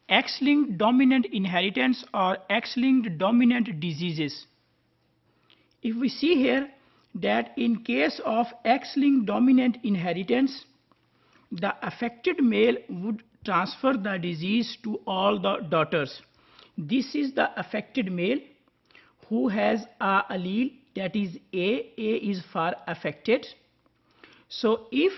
X-linked dominant inheritance or X-linked dominant diseases. If we see here that in case of X-linked dominant inheritance, the affected male would transfer the disease to all the daughters. This is the affected male who has a allele, that is A. A is for affected. So if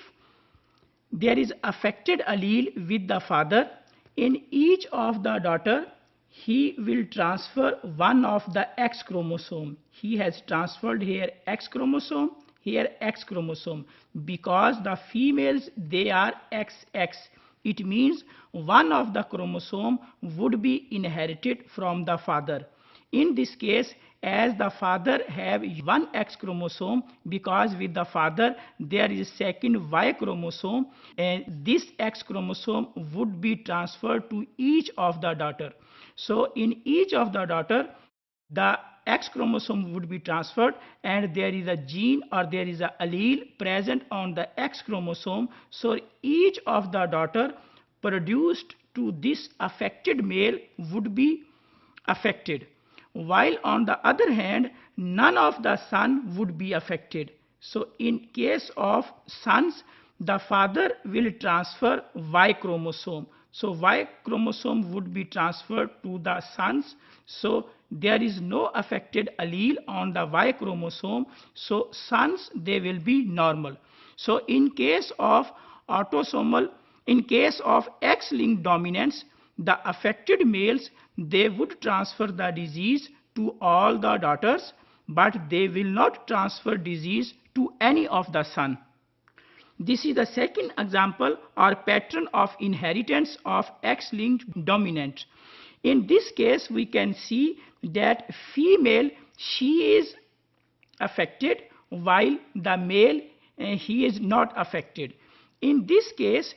there is affected allele with the father, in each of the daughter he will transfer one of the X chromosome. He has transferred here X chromosome, here X chromosome, because the females, they are XX. It means one of the chromosome would be inherited from the father. In this case, as the father have one X chromosome, because with the father there is second Y chromosome, and this X chromosome would be transferred to each of the daughter. So in each of the daughter, the X chromosome would be transferred, and there is a gene or there is an allele present on the X chromosome. So each of the daughter produced to this affected male would be affected, while on the other hand none of the son would be affected. So in case of sons, the father will transfer Y chromosome. So Y chromosome would be transferred to the sons. So there is no affected allele on the Y chromosome. So sons, they will be normal. So in case of autosomal, in case of X-linked dominance, the affected males, they would transfer the disease to all the daughters, but they will not transfer disease to any of the son. This is the second example or pattern of inheritance of X-linked dominant. In this case, we can see that female, she is affected, while the male, he is not affected. In this case,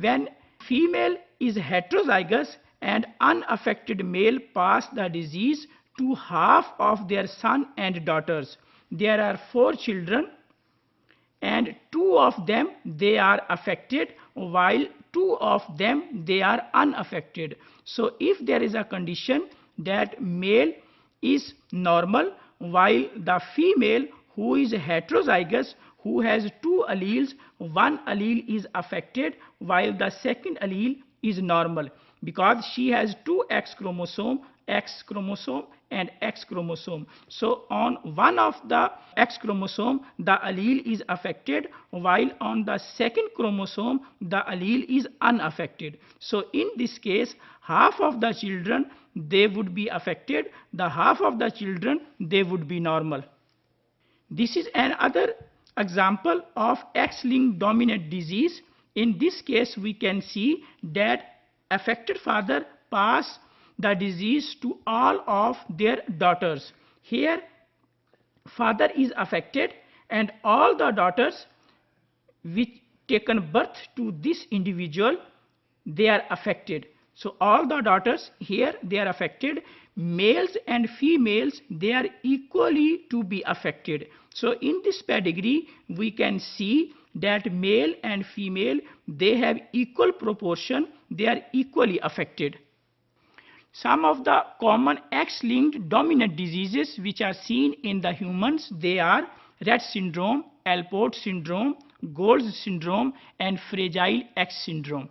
when female is heterozygous and unaffected male pass the disease to half of their son and daughters. There are 4 children, and 2 of them, they are affected, while 2 of them, they are unaffected. So if there is a condition that male is normal, while the female who is heterozygous, who has 2 alleles, one allele is affected while the second allele is normal, because she has 2 X chromosome and X chromosome. So on one of the X chromosome, the allele is affected, while on the second chromosome, the allele is unaffected. So in this case, half of the children, they would be affected, the half of the children, they would be normal. This is another example of X-linked dominant disease. In this case, we can see that affected father pass the disease to all of their daughters. Here, father is affected, and all the daughters which taken birth to this individual, they are affected. So all the daughters here, they are affected. Males and females, they are equally to be affected. So in this pedigree, we can see that male and female, they have equal proportion, they are equally affected. Some of the common X-linked dominant diseases which are seen in the humans, they are Rett syndrome, Alport syndrome, Gold's syndrome, and Fragile X syndrome.